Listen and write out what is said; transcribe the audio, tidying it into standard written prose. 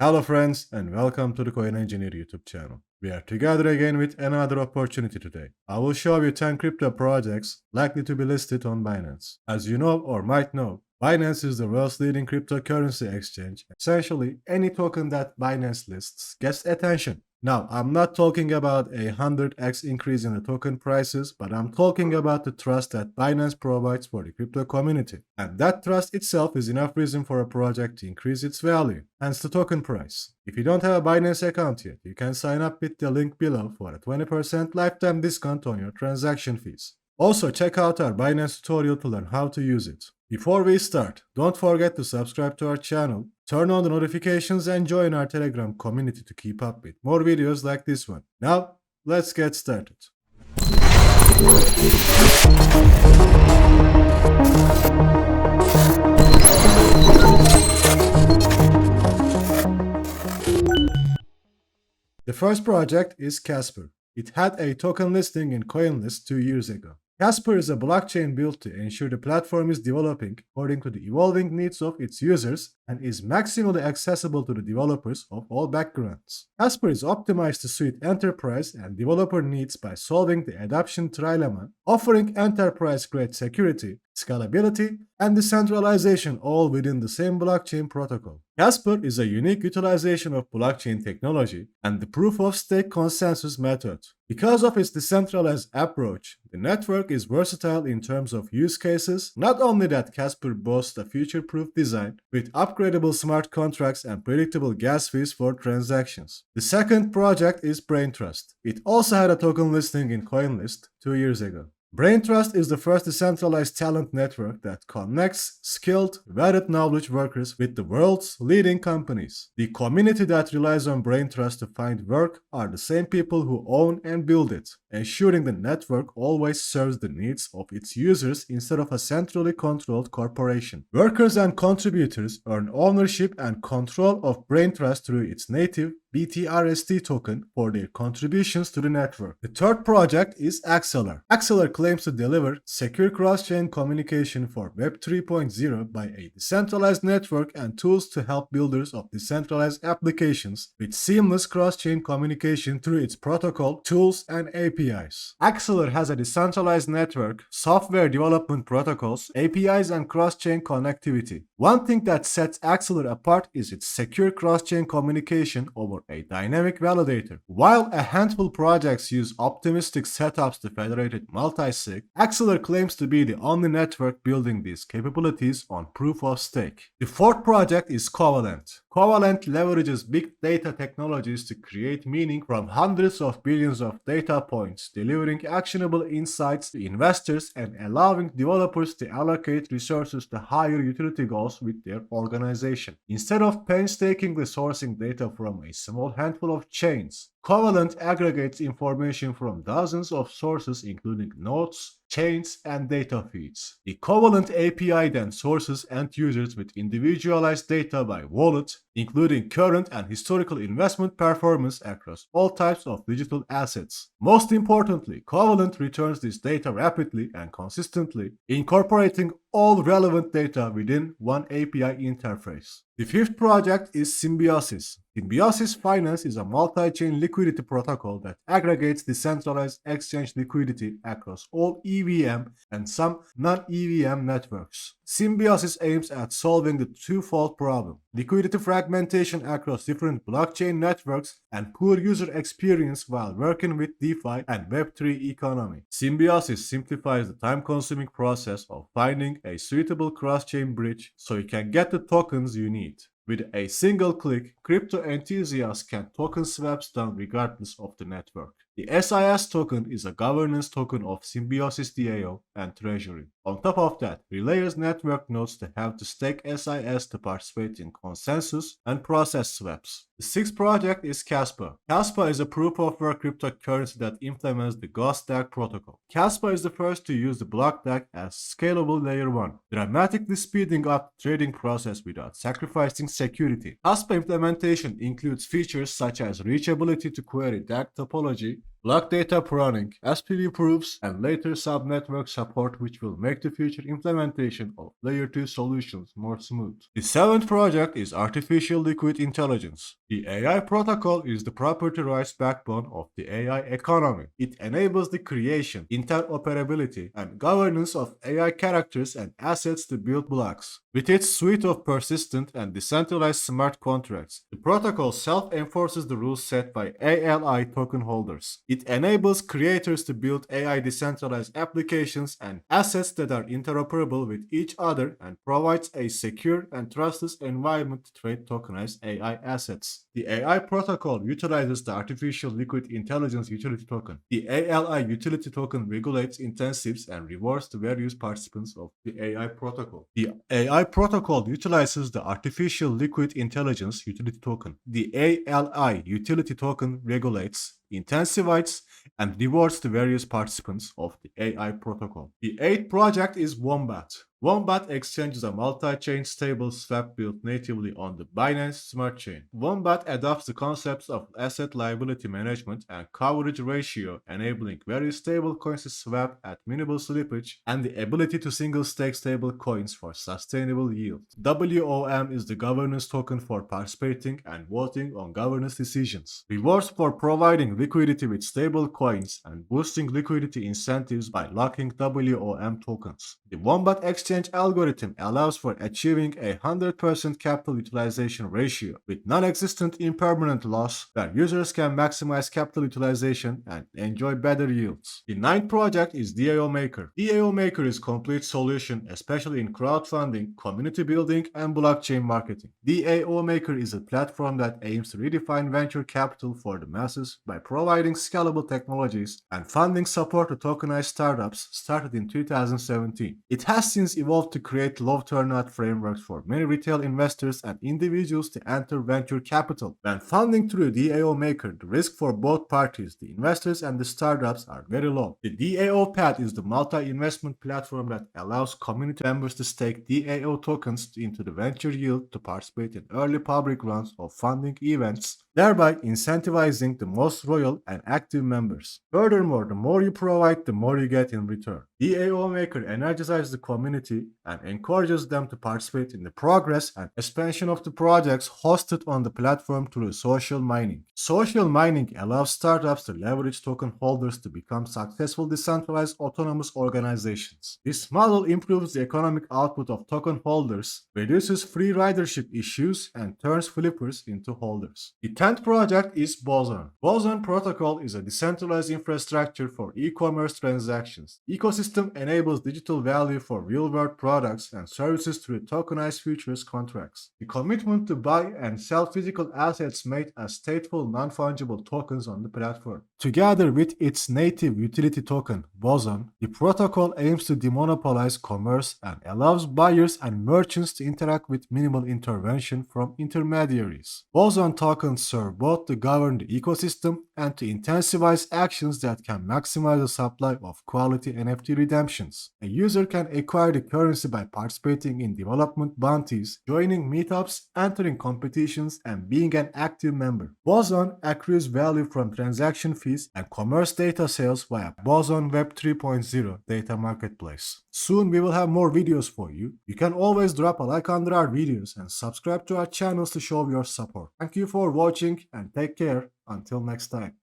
Hello friends and welcome to the Coin Engineer YouTube channel. We are together again with another opportunity today. I will show you 10 crypto projects likely to be listed on Binance. As you know or might know, Binance is the world's leading cryptocurrency exchange. Essentially, any token that Binance lists gets attention. Now, I'm not talking about a 100x increase in the token prices, but I'm talking about the trust that Binance provides for the crypto community. And that trust itself is enough reason for a project to increase its value, hence the token price. If you don't have a Binance account yet, you can sign up with the link below for a 20% lifetime discount on your transaction fees. Also, check out our Binance tutorial to learn how to use it. Before we start, don't forget to subscribe to our channel, turn on the notifications and join our Telegram community to keep up with more videos like this one. Now, let's get started. The first project is Casper. It had a token listing in CoinList 2 years ago. Casper is a blockchain built to ensure the platform is developing according to the evolving needs of its users and is maximally accessible to the developers of all backgrounds. Casper is optimized to suit enterprise and developer needs by solving the adoption trilemma, offering enterprise-grade security, scalability, and decentralization all within the same blockchain protocol. Casper is a unique utilization of blockchain technology and the proof-of-stake consensus method. Because of its decentralized approach, the network is versatile in terms of use cases. Not only that, Casper boasts a future-proof design with upgradable smart contracts and predictable gas fees for transactions. The second project is Braintrust. It also had a token listing in CoinList 2 years ago. Braintrust is the first decentralized talent network that connects skilled, vetted knowledge workers with the world's leading companies. The community that relies on Braintrust to find work are the same people who own and build it, ensuring the network always serves the needs of its users instead of a centrally controlled corporation. Workers and contributors earn ownership and control of Braintrust through its native BTRST token for their contributions to the network. The third project is Axelar. Axelar claims to deliver secure cross-chain communication for Web 3.0 by a decentralized network and tools to help builders of decentralized applications with seamless cross-chain communication through its protocol, tools, and APIs. Axelar has a decentralized network, software development protocols, APIs, and cross-chain connectivity. One thing that sets Axelar apart is its secure cross-chain communication over a dynamic validator. While a handful projects use optimistic setups to federated multi-sig, Axelar claims to be the only network building these capabilities on proof of stake. The fourth project is Covalent. Covalent leverages big data technologies to create meaning from hundreds of billions of data points, delivering actionable insights to investors and allowing developers to allocate resources to higher utility goals with their organization. Instead of painstakingly sourcing data from a small handful of chains, Covalent aggregates information from dozens of sources including nodes, chains, and data feeds. The Covalent API then sources end users with individualized data by wallet, including current and historical investment performance across all types of digital assets. Most importantly, Covalent returns this data rapidly and consistently, incorporating all relevant data within one API interface. The fifth project is Symbiosis. Symbiosis Finance is a multi-chain liquidity protocol that aggregates decentralized exchange liquidity across all EVM and some non-EVM networks. Symbiosis aims at solving the twofold problem: liquidity fragmentation across different blockchain networks and poor user experience while working with DeFi and Web3 economy. Symbiosis simplifies the time-consuming process of finding a suitable cross-chain bridge so you can get the tokens you need. With a single click, crypto enthusiasts can token swaps done regardless of the network. The SIS token is a governance token of Symbiosis DAO and Treasury. On top of that, Relayer's network nodes to have to stake SIS to participate in consensus and process swaps. The sixth project is Kaspa. Kaspa is a proof-of-work cryptocurrency that implements the Ghost DAG protocol. Kaspa is the first to use the block DAG as scalable layer 1, dramatically speeding up the trading process without sacrificing security. Kaspa implementation includes features such as reachability to query DAG topology, block data pruning, SPV proofs, and later subnetwork support, which will make the future implementation of Layer 2 solutions more smooth. The seventh project is Artificial Liquid Intelligence. The AI protocol is the property rights backbone of the AI economy. It enables the creation, interoperability, and governance of AI characters and assets to build blocks. With its suite of persistent and decentralized smart contracts, the protocol self-enforces the rules set by ALI token holders. It enables creators to build AI decentralized applications and assets that are interoperable with each other and provides a secure and trustless environment to trade tokenized AI assets. The AI protocol utilizes the Artificial Liquid Intelligence Utility Token. The ALI Utility Token regulates incentives and rewards the various participants of the AI protocol. The AI protocol utilizes the Artificial Liquid Intelligence Utility Token. The ALI Utility Token regulates, intensifies, and rewards the various participants of the AI protocol. The eighth project is Wombat. Wombat Exchange is a multi-chain stable swap built natively on the Binance Smart Chain. Wombat adopts the concepts of asset liability management and coverage ratio, enabling very stable coins to swap at minimal slippage and the ability to single stake stable coins for sustainable yield. WOM is the governance token for participating and voting on governance decisions. Rewards for providing liquidity with stable coins and boosting liquidity incentives by locking WOM tokens. The Wombat Exchange algorithm allows for achieving a 100% capital utilization ratio with non-existent impermanent loss, where users can maximize capital utilization and enjoy better yields. The ninth project is DAO Maker. DAO Maker is a complete solution, especially in crowdfunding, community building, and blockchain marketing. DAO Maker is a platform that aims to redefine venture capital for the masses by providing scalable technologies and funding support to tokenized startups started in 2017. It has since evolved to create low turnout frameworks for many retail investors and individuals to enter venture capital. When funding through DAO Maker, the risk for both parties, the investors and the startups, are very low. The DAO Pad is the multi-investment platform that allows community members to stake DAO tokens into the venture yield to participate in early public rounds of funding events, thereby incentivizing the most loyal and active members. Furthermore, the more you provide, the more you get in return. DAO Maker energizes the community and encourages them to participate in the progress and expansion of the projects hosted on the platform through social mining. Social mining allows startups to leverage token holders to become successful decentralized autonomous organizations. This model improves the economic output of token holders, reduces free ridership issues, and turns flippers into holders. The 10th project is Boson. Boson Protocol is a decentralized infrastructure for e-commerce transactions. Ecosystem enables digital value for real-world products and services through tokenized futures contracts. The commitment to buy and sell physical assets made as stateful non-fungible tokens on the platform. Together with its native utility token, Boson, the protocol aims to demonopolize commerce and allows buyers and merchants to interact with minimal intervention from intermediaries. Boson tokens serve both to govern the ecosystem and to incentivize actions that can maximize the supply of quality NFT redemptions. A user can acquire the currency by participating in development bounties, joining meetups, entering competitions, and being an active member. Boson accrues value from transaction fees and commerce data sales via Boson Web 3.0 data marketplace. Soon we will have more videos for you. You can always drop a like under our videos and subscribe to our channels to show your support. Thank you for watching and take care. Until next time.